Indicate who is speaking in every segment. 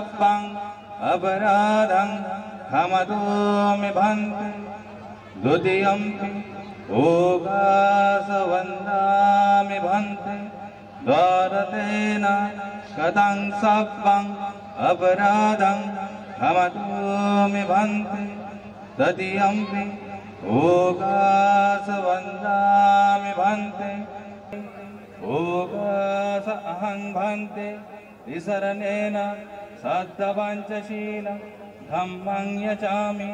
Speaker 1: सप्पं अपराधं क्षमतोमि भन्ते द्वितीयम्पि ओगासवन्दामि भन्ते द्वारतेन शतं सप्पं अपराधं क्षमतोमि भन्ते तृतीयम्पि ओगासवन्दामि भन्ते ओगास अहं भन्ते त्रिशरणेन सप्तपञ्चशीलं धम्मं यचामि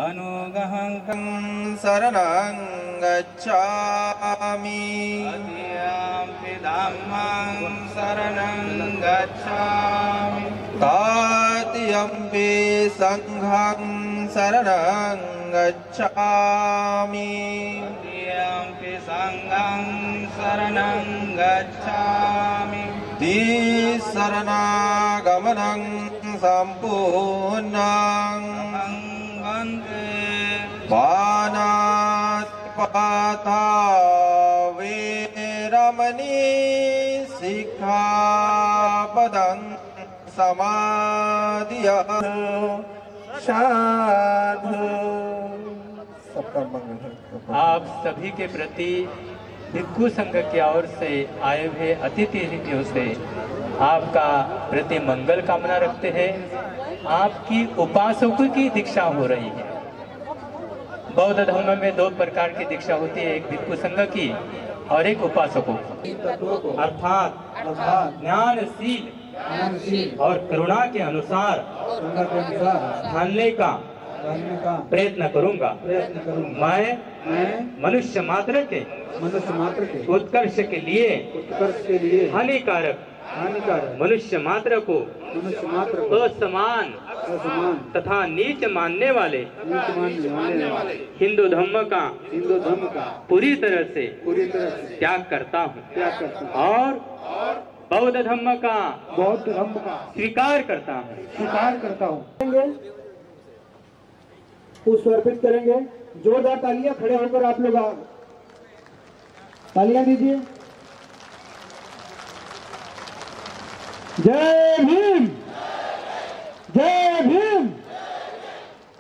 Speaker 1: अनुगहं
Speaker 2: शरणं गच्छामि
Speaker 1: तृतीयम्पि धम्मं शरणं गच्छामि
Speaker 2: तृतीयम्पि संघं शरणं गच्छामि
Speaker 1: तृतीयम्पि संघं शरणं गच्छामि
Speaker 2: शरणागमनं सम्पूर्णं पानातिपाता वेरमणि सिक्खापदं समाधियामि साधु।
Speaker 3: आप सभी के प्रति भिक्षु संघ की ओर से आए हुए अतिथियों से आपका प्रति मंगल कामना रखते हैं। आपकी उपासकों की दीक्षा हो रही है। बौद्ध धर्म में दो प्रकार की दीक्षा होती है, एक भिक्षु संघ की और एक उपासकों की। अर्थात ज्ञानशील और करुणा के अनुसार ढालने का प्रयत्न करूंगा। मैं मनुष्य मात्र के उत्कर्ष के लिए हानिकारक मनुष्य मात्र को असमान तथा नीच मानने वाले हिंदू धर्म का पूरी तरह से त्याग करता हूँ और बौद्ध धर्म का स्वीकार करता हूँ।
Speaker 4: पुष्प अर्पित करेंगे। जोरदार तालियां, खड़े होकर आप लोग तालियां दीजिए। जय भीम, जय भीम,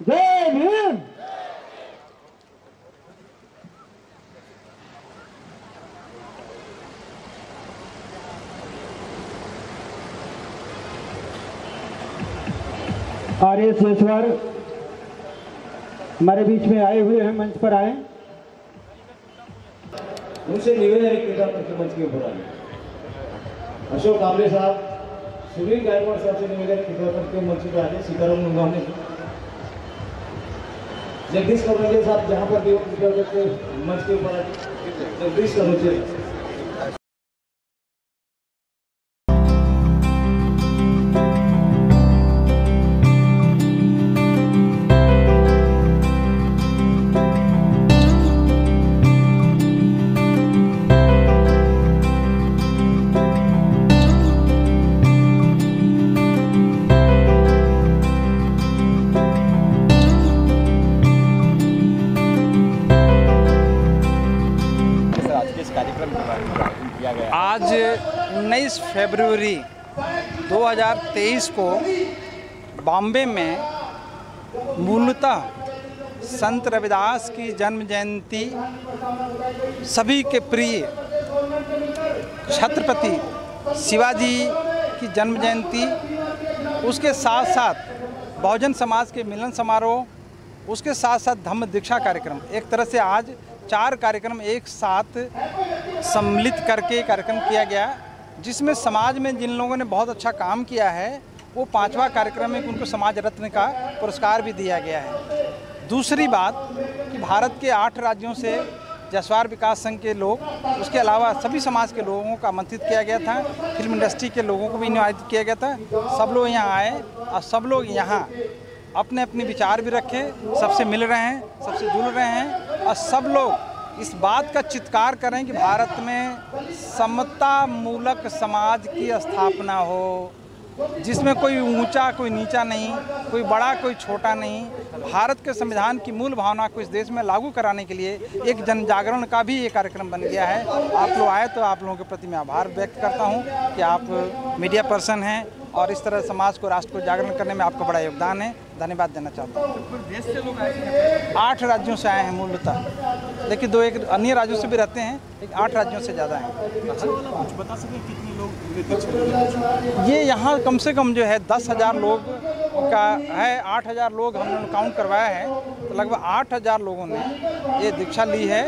Speaker 4: जय भीम। आर्य शेषवर हमारे बीच में आए हुए हैं, मंच पर आए।
Speaker 5: उनसे निवेदन है कि मंच के ऊपर आए। अशोक काबले साहब, सुनील गायकवाड़ साहब से निवेदन है कि मंच पर आए। सीताराम मुंगाने, जगदीश कमरंजे साहब जहाँ पर भी मंच के ऊपर आए। जगदीश कमरंजे
Speaker 6: आज 19 फरवरी 2023 को बॉम्बे में मूलतः संत रविदास की जन्म जयंती, सभी के प्रिय छत्रपति शिवाजी की जन्म जयंती, उसके साथ साथ बहुजन समाज के मिलन समारोह, उसके साथ साथ धम्म दीक्षा कार्यक्रम, एक तरह से आज 4 कार्यक्रम एक साथ सम्मिलित करके कार्यक्रम किया गया, जिसमें समाज में जिन लोगों ने बहुत अच्छा काम किया है वो 5वां कार्यक्रम में उनको समाज रत्न का पुरस्कार भी दिया गया है। दूसरी बात कि भारत के 8 राज्यों से जसवार विकास संघ के लोग, उसके अलावा सभी समाज के लोगों को आमंत्रित किया गया था, फिल्म इंडस्ट्री के लोगों को भी इनवाइट किया गया था। सब लोग यहाँ आए और सब लोग यहाँ अपने अपने विचार भी रखे, सबसे मिल रहे हैं, सबसे जुड़ रहे हैं और सब लोग इस बात का चित्कार करें कि भारत में समता मूलक समाज की स्थापना हो, जिसमें कोई ऊंचा कोई नीचा नहीं, कोई बड़ा कोई छोटा नहीं। भारत के संविधान की मूल भावना को इस देश में लागू कराने के लिए एक जन जागरण का भी ये कार्यक्रम बन गया है। आप लोग आए तो आप लोगों के प्रति मैं आभार व्यक्त करता हूँ कि आप मीडिया पर्सन हैं और इस तरह समाज को, राष्ट्र को जागरण करने में आपका बड़ा योगदान है। धन्यवाद देना चाहता हूँ।
Speaker 1: देश से लोग आए
Speaker 6: 8 राज्यों से आए हैं मूलतः, लेकिन 2-1 अन्य राज्यों से भी रहते हैं, लेकिन 8 राज्यों से ज़्यादा हैं।
Speaker 1: कुछ बता सकें कितने लोग?
Speaker 6: ये यहाँ कम से कम जो है 10,000 लोग का है। 8,000 लोग हमने काउंट करवाया है, तो लगभग 8,000 लोगों ने ये दीक्षा ली है।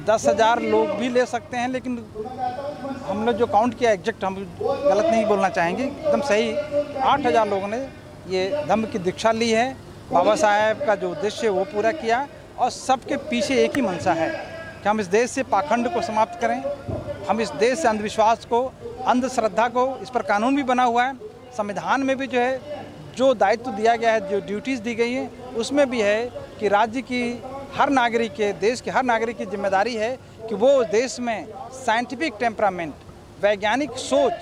Speaker 6: 10,000 लोग भी ले सकते हैं, लेकिन हम लोग जो काउंट किया एग्जैक्ट हम गलत नहीं बोलना चाहेंगे, एकदम सही 8,000 लोगों ने ये धम्म की दीक्षा ली है। बाबा साहेब का जो उद्देश्य है वो पूरा किया और सबके पीछे एक ही मंशा है कि हम इस देश से पाखंड को समाप्त करें, हम इस देश से अंधविश्वास को, अंधश्रद्धा को, इस पर कानून भी बना हुआ है, संविधान में भी जो है जो दायित्व दिया गया है, जो ड्यूटीज़ दी गई हैं, उसमें भी है कि राज्य की हर नागरिक के, देश के हर नागरिक की जिम्मेदारी है कि वो देश में साइंटिफिक टेम्परामेंट, वैज्ञानिक सोच,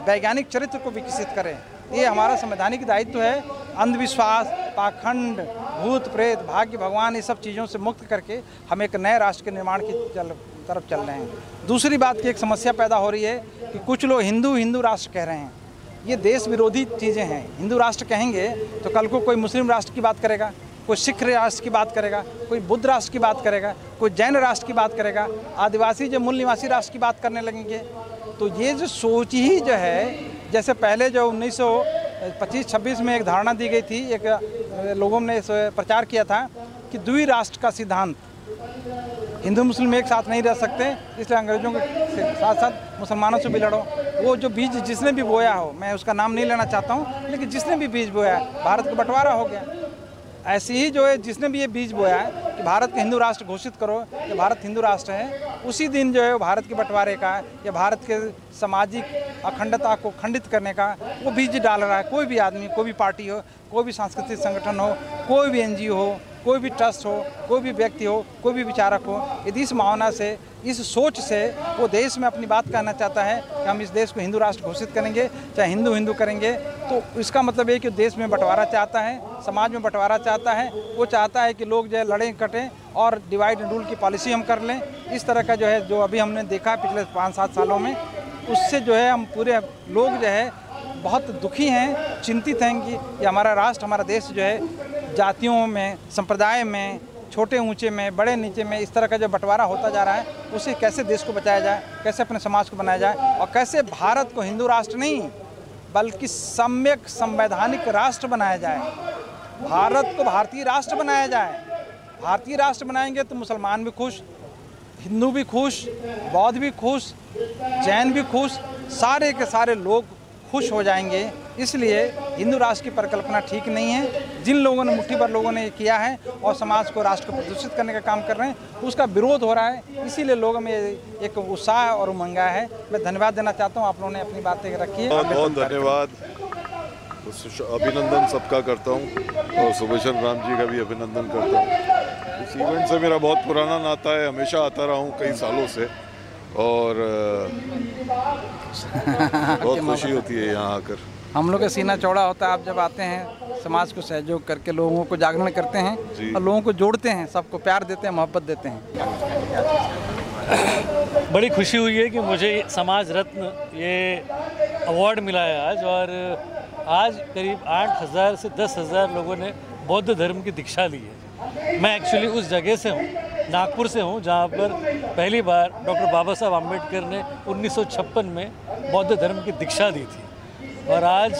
Speaker 6: वैज्ञानिक चरित्र को विकसित करें। ये हमारा संवैधानिक दायित्व है। अंधविश्वास, पाखंड, भूत प्रेत, भाग्य भगवान, ये सब चीज़ों से मुक्त करके हम एक नए राष्ट्र के निर्माण की तरफ चल रहे हैं। दूसरी बात की एक समस्या पैदा हो रही है कि कुछ लोग हिंदू राष्ट्र कह रहे हैं। ये देश विरोधी चीज़ें हैं। हिंदू राष्ट्र कहेंगे तो कल को कोई मुस्लिम राष्ट्र की बात करेगा, कोई सिख राष्ट्र की बात करेगा, कोई बुद्ध राष्ट्र की बात करेगा, कोई जैन राष्ट्र की बात करेगा, आदिवासी जो मूल निवासी राष्ट्र की बात करने लगेंगे। तो ये जो सोच ही जो है, जैसे पहले जो 1925-26 में एक धारणा दी गई थी, एक लोगों ने प्रचार किया था कि द्वि राष्ट्र का सिद्धांत, हिंदू मुस्लिम एक साथ नहीं रह सकते, इसलिए अंग्रेजों के साथ साथ मुसलमानों से भी लड़ो। वो जो बीज जिसने भी बोया हो, मैं उसका नाम नहीं लेना चाहता हूँ, लेकिन जिसने भी बीज बोया है, भारत का बंटवारा हो गया। ऐसे ही जो है जिसने भी ये बीज बोया है कि भारत को हिंदू राष्ट्र घोषित करो, कि भारत हिंदू राष्ट्र है, उसी दिन जो है भारत के बंटवारे का या भारत के सामाजिक अखंडता को खंडित करने का वो बीज डाल रहा है। कोई भी आदमी, कोई भी पार्टी हो, कोई भी सांस्कृतिक संगठन हो, कोई भी NGO हो, कोई भी ट्रस्ट हो, कोई भी व्यक्ति हो, कोई भी विचारक हो, यदि इस भावना से, इस सोच से वो देश में अपनी बात कहना चाहता है कि हम इस देश को हिंदू राष्ट्र घोषित करेंगे, चाहे हिंदू करेंगे, तो इसका मतलब है कि देश में बंटवारा चाहता है, समाज में बंटवारा चाहता है। वो चाहता है कि लोग जो है लड़ें कटें और डिवाइड एंड रूल की पॉलिसी हम कर लें। इस तरह का जो है, जो अभी हमने देखा है पिछले 5-7 सालों में, उससे जो है हम पूरे लोग जो है बहुत दुखी हैं, चिंतित हैं कि ये हमारा राष्ट्र, हमारा देश जो है जातियों में, संप्रदाय में, छोटे ऊंचे में, बड़े नीचे में, इस तरह का जो बंटवारा होता जा रहा है, उसे कैसे देश को बचाया जाए, कैसे अपने समाज को बनाया जाए और कैसे भारत को हिंदू राष्ट्र नहीं बल्कि सम्यक संवैधानिक राष्ट्र बनाया जाए। भारत को भारतीय राष्ट्र बनाया जाए। भारतीय राष्ट्र बनाएंगे तो मुसलमान भी खुश, हिंदू भी खुश, बौद्ध भी खुश, जैन भी खुश, सारे के सारे लोग खुश हो जाएंगे। इसलिए हिंदू राष्ट्र की परिकल्पना ठीक नहीं है। जिन लोगों ने, मुट्ठी भर लोगों ने ये किया है और समाज को, राष्ट्र को प्रदूषित करने का काम कर रहे हैं, उसका विरोध हो रहा है। इसीलिए लोगों में एक उत्साह और उमंग है। मैं धन्यवाद देना चाहता हूँ, आप लोगों ने अपनी बातें रखी है।
Speaker 7: बहुत बहुत धन्यवाद, अभिनंदन सबका करता हूँ और सुभेशन राम जी का भी अभिनंदन करता हूँ। इस इवेंट से मेरा बहुत पुराना नाता है, हमेशा आता रहा हूँ कई सालों से और बहुत खुशी होती है यहाँ आकर।
Speaker 6: हम लोग का सीना चौड़ा होता है, आप जब आते हैं समाज को सहयोग करके, लोगों को जागरण करते हैं और लोगों को जोड़ते हैं, सबको प्यार देते हैं, मोहब्बत देते हैं।
Speaker 8: बड़ी खुशी हुई है कि मुझे समाज रत्न ये अवार्ड मिला है आज, और आज करीब 8,000 से 10,000 लोगों ने बौद्ध धर्म की दीक्षा ली है। मैं एक्चुअली उस जगह से हूँ, नागपुर से हूँ, जहाँ पर पहली बार डॉक्टर बाबा साहब आम्बेडकर ने 1956 में बौद्ध धर्म की दीक्षा दी थी। और आज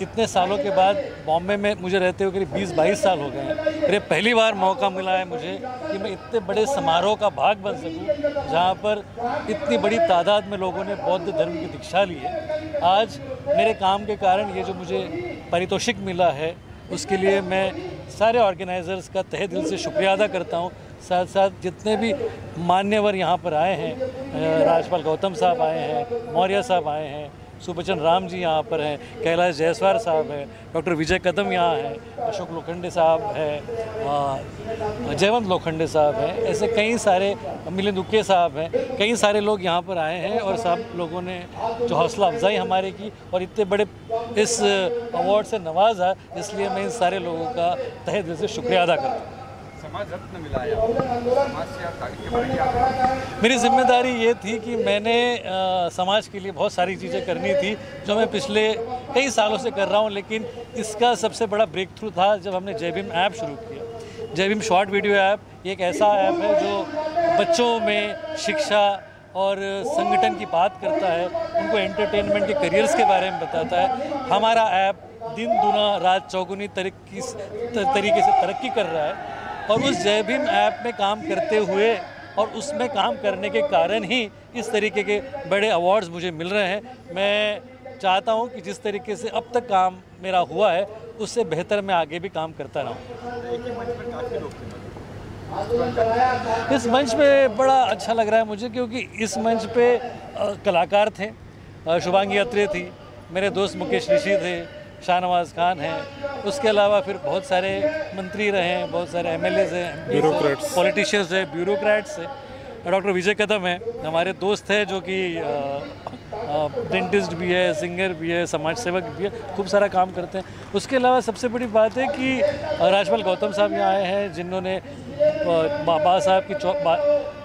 Speaker 8: इतने सालों के बाद बॉम्बे में मुझे रहते हुए करीब 20-22 साल हो गए हैं, फिर पहली बार मौका मिला है मुझे कि मैं इतने बड़े समारोह का भाग बन सकूं, जहां पर इतनी बड़ी तादाद में लोगों ने बौद्ध धर्म की दीक्षा ली है। आज मेरे काम के कारण ये जो मुझे पारितोषिक मिला है, उसके लिए मैं सारे ऑर्गेनाइजर्स का तहे दिल से शुक्रिया अदा करता हूँ। साथ साथ जितने भी मान्यवर यहाँ पर आए हैं, राज्यपाल गौतम साहब आए हैं, मौर्य साहब आए हैं, सुबचन राम जी यहाँ पर हैं, कैलाश जायसवाल साहब हैं, डॉक्टर विजय कदम यहाँ हैं, अशोक लोखंडे साहब हैं, जयवंत लोखंडे साहब हैं, ऐसे कई सारे, मिलिंद उके साहब हैं, कई सारे लोग यहाँ पर आए हैं और सब लोगों ने जो हौसला अफजाई हमारे की और इतने बड़े इस अवार्ड से नवाजा, इसलिए मैं इन सारे लोगों का तहे दिल से शुक्रिया अदा करता हूँ।
Speaker 1: समाज रत्न मिला है आपको, समाज से आप आगे के बारे में क्या?
Speaker 8: मेरी जिम्मेदारी ये थी कि मैंने समाज के लिए बहुत सारी चीज़ें करनी थी जो मैं पिछले कई सालों से कर रहा हूँ, लेकिन इसका सबसे बड़ा ब्रेक थ्रू था जब हमने जय भीम ऐप शुरू किया। जय भीम शॉर्ट वीडियो ऐप एक ऐसा ऐप है जो बच्चों में शिक्षा और संगठन की बात करता है, उनको एंटरटेनमेंट के करियर्स के बारे में बताता है। हमारा ऐप दिन दुना रात चौगुनी तरीके से तरक्की कर रहा है और उस जय भीम ऐप में काम करते हुए और उसमें काम करने के कारण ही इस तरीके के बड़े अवार्ड्स मुझे मिल रहे हैं। मैं चाहता हूं कि जिस तरीके से अब तक काम मेरा हुआ है उससे बेहतर मैं आगे भी काम करता रहूं। इस मंच पे बड़ा अच्छा लग रहा है मुझे, क्योंकि इस मंच पे कलाकार थे, शुभांगी अत्रे थी, मेरे दोस्त मुकेश ऋषि थे, शाहनवाज खान हैं, उसके अलावा फिर बहुत सारे मंत्री रहे हैं, बहुत सारे एमएलएज हैं, ब्यूरोक्रेट्स, पॉलिटिशियंस हैं, ब्यूरोक्रेट्स हैं। डॉक्टर विजय कदम है हमारे दोस्त है जो कि डेंटिस्ट भी है, सिंगर भी है, समाज सेवक भी है, खूब सारा काम करते हैं। उसके अलावा सबसे बड़ी बात है कि राजपाल गौतम साहब यहाँ आए हैं जिन्होंने बाबा साहब की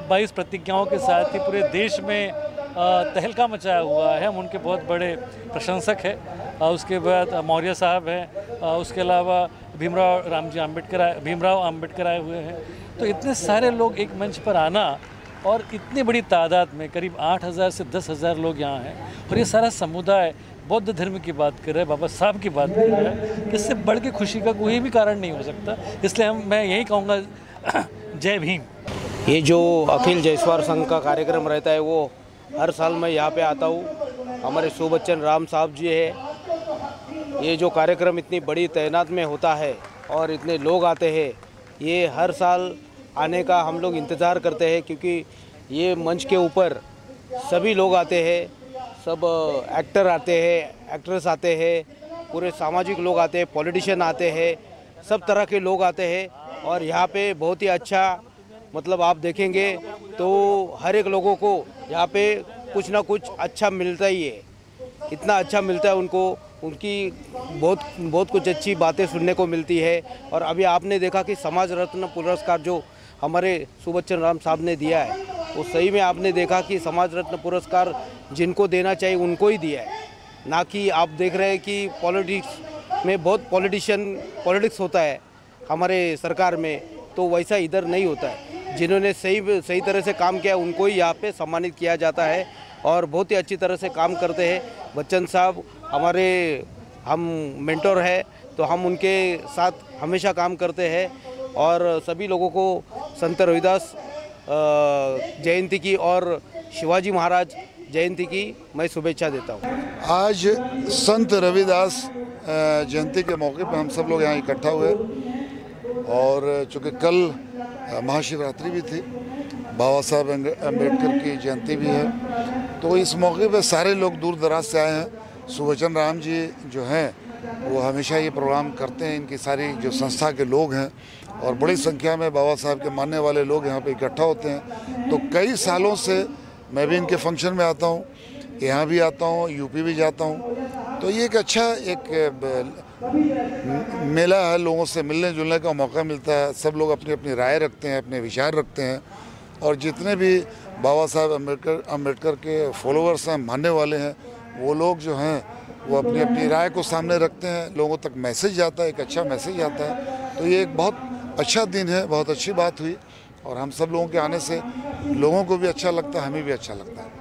Speaker 8: 22 प्रतिज्ञाओं के साथ ही पूरे देश में तहलका मचाया हुआ है। हम उनके बहुत बड़े प्रशंसक हैं। उसके बाद मौर्य साहब हैं, उसके अलावा भीमराव आम्बेडकर आए हुए हैं। तो इतने सारे लोग एक मंच पर आना और इतनी बड़ी तादाद में करीब 8,000 से 10,000 लोग यहाँ हैं और ये सारा समुदाय बौद्ध धर्म की बात कर रहे हैं, बाबा साहब की बात कर रहे हैं, इससे बढ़ के खुशी का कोई भी कारण नहीं हो सकता। इसलिए मैं यही कहूँगा जय भीम।
Speaker 9: ये जो अखिल जायसवाल संघ का कार्यक्रम रहता है वो हर साल मैं यहाँ पे आता हूँ। हमारे सुबचन राम साहब जी है, ये जो कार्यक्रम इतनी बड़ी तैनात में होता है और इतने लोग आते हैं, ये हर साल आने का हम लोग इंतज़ार करते हैं, क्योंकि ये मंच के ऊपर सभी लोग आते हैं, सब एक्टर आते हैं, एक्ट्रेस आते हैं, पूरे सामाजिक लोग आते हैं, पॉलिटिशियन आते हैं, सब तरह के लोग आते हैं और यहाँ पे बहुत ही अच्छा, मतलब आप देखेंगे तो हर एक लोगों को यहाँ पे कुछ ना कुछ अच्छा मिलता ही है। इतना अच्छा मिलता है उनको, उनकी बहुत कुछ अच्छी बातें सुनने को मिलती है। और अभी आपने देखा कि समाज रत्न पुरस्कार जो हमारे सुबचन राम साहब ने दिया है, वो सही में आपने देखा कि समाज रत्न पुरस्कार जिनको देना चाहिए उनको ही दिया है, ना कि आप देख रहे हैं कि पॉलिटिक्स में बहुत पॉलिटिक्स होता है हमारे सरकार में, तो वैसा इधर नहीं होता है। जिन्होंने सही तरह से काम किया उनको ही यहाँ पे सम्मानित किया जाता है और बहुत ही अच्छी तरह से काम करते हैं। बच्चन साहब हम मेंटोर है, तो हम उनके साथ हमेशा काम करते हैं और सभी लोगों को संत रविदास जयंती की और शिवाजी महाराज जयंती की मैं शुभेच्छा देता हूँ।
Speaker 10: आज संत रविदास जयंती के मौके पर हम सब लोग यहाँ इकट्ठा हुए और चूँकि कल महाशिवरात्रि भी थी, बाबा साहब अम्बेडकर की जयंती भी है, तो इस मौके पर सारे लोग दूर दराज से आए हैं। सुबचन राम जी जो हैं वो हमेशा ये प्रोग्राम करते हैं, इनकी सारी जो संस्था के लोग हैं और बड़ी संख्या में बाबा साहब के मानने वाले लोग यहाँ पे इकट्ठा होते हैं। तो कई सालों से मैं भी इनके फंक्शन में आता हूँ, यहाँ भी आता हूँ, यूपी भी जाता हूँ। तो ये एक अच्छा मेला है, लोगों से मिलने जुलने का मौका मिलता है। सब लोग अपनी अपनी राय रखते हैं, अपने विचार रखते हैं और जितने भी बाबा साहब अम्बेडकर के फॉलोअर्स हैं, मानने वाले हैं, वो लोग जो हैं वो अपनी अपनी राय को सामने रखते हैं, लोगों तक मैसेज जाता है, एक अच्छा मैसेज आता है। तो ये एक बहुत अच्छा दिन है, बहुत अच्छी बात हुई और हम सब लोगों के आने से लोगों को भी अच्छा लगता है, हमें भी अच्छा लगता है।